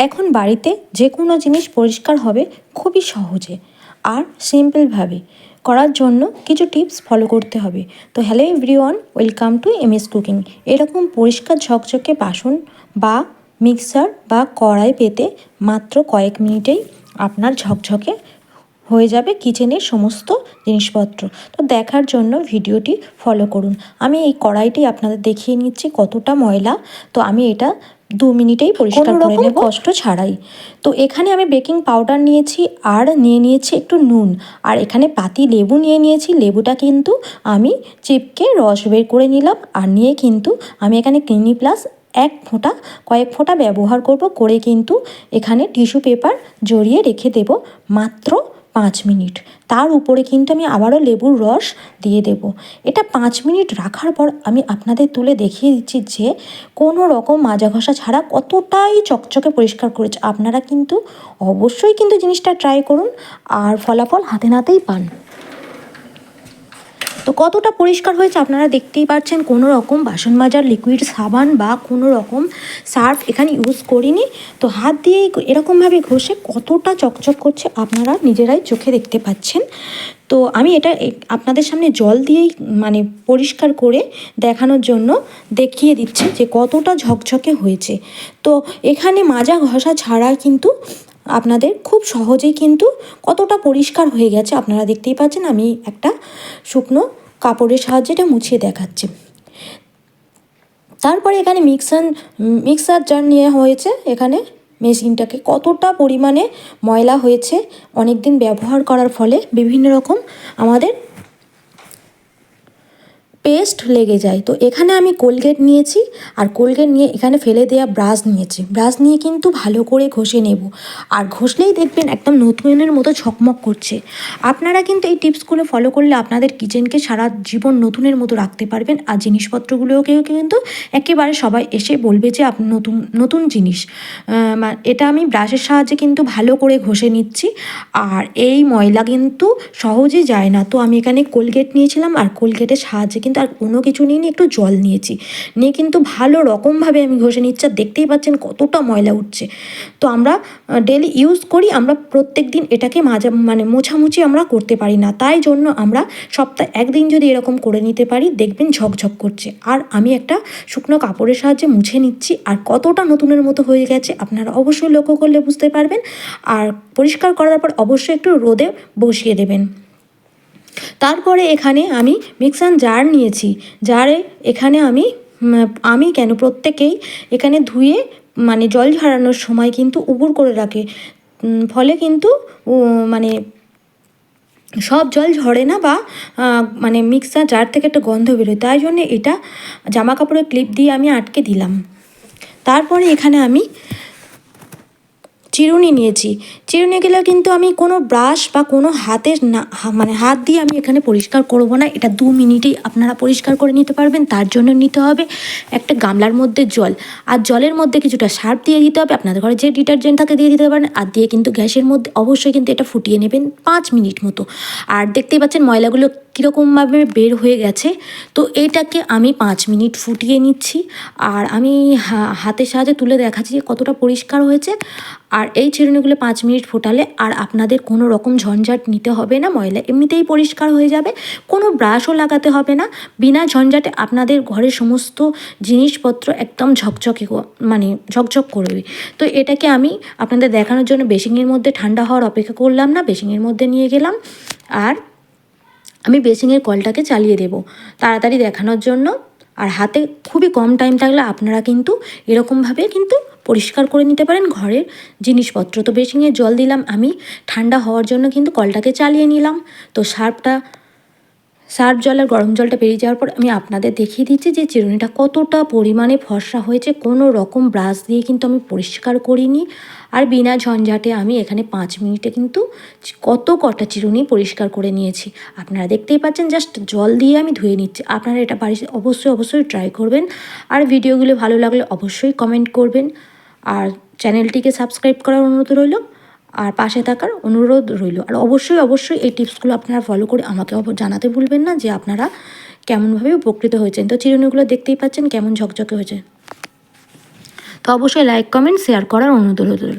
এখন বাড়িতে যে কোনো জিনিস পরিষ্কার হবে খুবই সহজে আর সিম্পলভাবে। করার জন্য কিছু টিপস ফলো করতে হবে। তো hello everyone, welcome to MS cooking. এরকম পরিষ্কার ঝকঝকে বাসন বা মিক্সার বা কড়াই পেতে মাত্র কয়েক মিনিটেই আপনার ঝকঝকে হয়ে যাবে কিচেনের সমস্ত জিনিসপত্র। তো দেখার জন্য ভিডিওটি ফলো করুন। আমি এই কড়াইটি আপনাদের দেখিয়ে নিচ্ছি কতটা ময়লা। তো আমি এটা 2 মিনিটেই পরিষ্কার করে নেব, কষ্ট ছাড়াই। তো এখানে আমি বেকিং পাউডার নিয়েছি আর নিয়েছি একটু নুন, আর এখানে পাতি লেবু নিয়েছি। লেবুটা কিন্তু আমি চিপকে রস বের করে নিলাম, আর নিয়ে কিন্তু আমি এখানে ক্লিনিক প্লাস কয়েক ফোঁটা ব্যবহার করে কিন্তু এখানে টিস্যু পেপার জড়িয়ে রেখে দেব মাত্র 5 মিনিট। তার উপরে কিন্তু আমি আবারও লেবুর রস দিয়ে দেব। এটা 5 মিনিট রাখার পর আমি আপনাদের তুলে দেখিয়ে দিচ্ছি যে কোনো রকম মাজা ঘষা ছাড়া কতটাই চকচকে পরিষ্কার করেছে। আপনারা কিন্তু অবশ্যই কিন্তু জিনিসটা ট্রাই করুন, আর ফলাফল হাতে নাতেই পান। তো কতটা পরিষ্কার হয়েছে আপনারা দেখতেই পাচ্ছেন। কোনো রকম বাসন মাজার লিকুইড সাবান বা কোনো রকম সার্ফ এখানে ইউজ করিনি। তো হাত দিয়ে এরকমভাবে ঘষে কতটা চকচক করছে আপনারা নিজেরাই চোখে দেখতে পাচ্ছেন। তো আমি এটা আপনাদের সামনে জল দিয়েই পরিষ্কার করে দেখানোর জন্য দেখিয়ে দিচ্ছি যে কতটা ঝকঝকে হয়েছে। তো এখানে মাজা ঘষা ছাড়া কিন্তু আপনাদের খুব সহজেই কিন্তু কতটা পরিষ্কার হয়ে গেছে আপনারা দেখতেই পাচ্ছেন। আমি একটা শুকনো কাপড়ের সাহায্যে এটা মুছিয়ে দেখাচ্ছি। তারপরে এখানে মিক্সার জার নিয়ে হয়েছে। এখানে মেশিনটাকে কতটা পরিমাণে ময়লা হয়েছে অনেক দিন ব্যবহার করার ফলে বিভিন্ন রকম আমাদের পেস্ট লেগে যায়। তো এখানে আমি কোলগেট নিয়েছি, আর কোলগেট নিয়ে এখানে ফেলে দেওয়া ব্রাশ নিয়েছি। ব্রাশ নিয়ে কিন্তু ভালো করে ঘষে নেব, আর ঘষলেই দেখবেন একদম নতুনের মতো ঝকমক করছে। আপনারা কিন্তু এই টিপসগুলো ফলো করলে আপনাদের কিচেনকে সারা জীবন নতুনের মতো রাখতে পারবেন। আর জিনিসপত্রগুলোকেও কিন্তু একেবারে সবাই এসে বলবে যে আপনি নতুন জিনিস। এটা আমি ব্রাশের সাহায্যে কিন্তু ভালো করে ঘষে নিচ্ছি, আর এই ময়লা কিন্তু সহজে যায় না। তো আমি এখানে কোলগেট নিয়েছিলাম, আর কোলগেটের সাহায্যে কিন্তু আর কোনো কিছু নিয়ে একটু জল নিয়েছি, নিয়ে কিন্তু ভালো রকমভাবে আমি ঘষে নিচ্ছি। আর দেখতেই পাচ্ছেন কতটা ময়লা উঠছে। তো আমরা ডেলি ইউজ করি, আমরা প্রত্যেক দিন এটাকে মোছামুছি আমরা করতে পারি না। তাই জন্য আমরা সপ্তাহে একদিন যদি এরকম করে নিতে পারি দেখবেন ঝকঝক করছে। আর আমি একটা শুকনো কাপড়ের সাহায্যে মুছে নিচ্ছি, আর কতটা নতুনের মতো হয়ে গেছে আপনারা অবশ্যই লক্ষ্য করলে বুঝতে পারবেন। আর পরিষ্কার করার পর অবশ্যই একটু রোদে বসিয়ে দেবেন। তারপরে এখানে আমি মিক্সার জার নিয়েছি। জারে এখানে আমি প্রত্যেকেই এখানে ধুয়ে জল ঝরানোর সময় কিন্তু উবুর করে রাখে, ফলে কিন্তু সব জল ঝরে না, বা মিক্সার জার থেকে একটা গন্ধ বেরোয়। তাই জন্য এটা জামা কাপড়ের ক্লিপ দিয়ে আমি আটকে দিলাম। তারপরে এখানে আমি চিরুনি নিয়েছি। চিরুনি গেলে কিন্তু আমি কোনো ব্রাশ বা কোনো হাত দিয়ে আমি এখানে পরিষ্কার করব না। এটা 2 মিনিটেই আপনারা পরিষ্কার করে নিতে পারবেন। তার জন্য নিতে হবে একটা গামলার মধ্যে জল, আর জলের মধ্যে কিছুটা সার্ফ দিয়ে দিতে হবে। আপনাদের ঘরে যে ডিটারজেন্ট থাকে দিয়ে দিতে পারেন, আর দিয়ে কিন্তু গ্যাসের মধ্যে অবশ্যই কিন্তু এটা ফুটিয়ে নেবেন 5 মিনিট মতো। আর দেখতেই পাচ্ছেন ময়লাগুলো কীরকমভাবে বের হয়ে গেছে। তো এইটাকে আমি 5 মিনিট ফুটিয়ে নিচ্ছি, আর আমি হাতের সাহায্যে তুলে দেখাচ্ছি যে কতটা পরিষ্কার হয়েছে। আর এই চিরুনিগুলো 5 মিনিট ফোটালে আর আপনাদের কোনো রকম ঝঞ্ঝাট নিতে হবে না, ময়লা এমনিতেই পরিষ্কার হয়ে যাবে। কোনো ব্রাশও লাগাতে হবে না। বিনা ঝঞ্ঝাটে আপনাদের ঘরের সমস্ত জিনিসপত্র একদম ঝকঝক করবে। তো এটাকে আমি আপনাদের দেখানোর জন্য বেসিনের মধ্যে ঠান্ডা হওয়ার অপেক্ষা করলাম না, বেসিনের মধ্যে নিয়ে গেলাম। আর আমি বেসিনের কলটাকে চালিয়ে দেব তাড়াতাড়ি দেখানোর জন্য। আর হাতে খুবই কম টাইম থাকলে আপনারা কিন্তু এরকমভাবে কিন্তু পরিষ্কার করে নিতে পারেন ঘরের জিনিসপত্র। তো বেসিনে জল দিলাম আমি, ঠান্ডা হওয়ার জন্য কিন্তু কলটাকে চালিয়ে নিলাম। তো সার্ফ জল আর গরম জলটা বেরিয়ে যাওয়ার পর আমি আপনাদের দেখিয়ে দিচ্ছি যে চিরুনিটা কতটা পরিমাণে ফর্সা হয়েছে। কোনো রকম ব্রাশ দিয়ে কিন্তু আমি পরিষ্কার করিনি, আর বিনা ঝঞ্ঝাটে আমি এখানে 5 মিনিটে কিন্তু কটা চিরুনি পরিষ্কার করে নিয়েছি। আপনারা দেখতেই পাচ্ছেন, জাস্ট জল দিয়ে আমি ধুয়ে নিচ্ছি। আপনারা এটা বাড়িতে অবশ্যই ট্রাই করবেন। আর ভিডিওগুলো ভালো লাগলে অবশ্যই কমেন্ট করবেন, আর চ্যানেলটিকে সাবস্ক্রাইব করার অনুরোধ রইল, আর পাশে থাকার অনুরোধ রইল। আর অবশ্যই এই টিপসগুলো আপনারা ফলো করে আমাকে জানাতে ভুলবেন না যে আপনারা কেমনভাবে উপকৃত হয়েছেন। তো চিরুনিগুলো দেখতেই পাচ্ছেন কেমন ঝকঝকে হয়েছে। তো অবশ্যই লাইক কমেন্ট শেয়ার করার অনুরোধ রইল।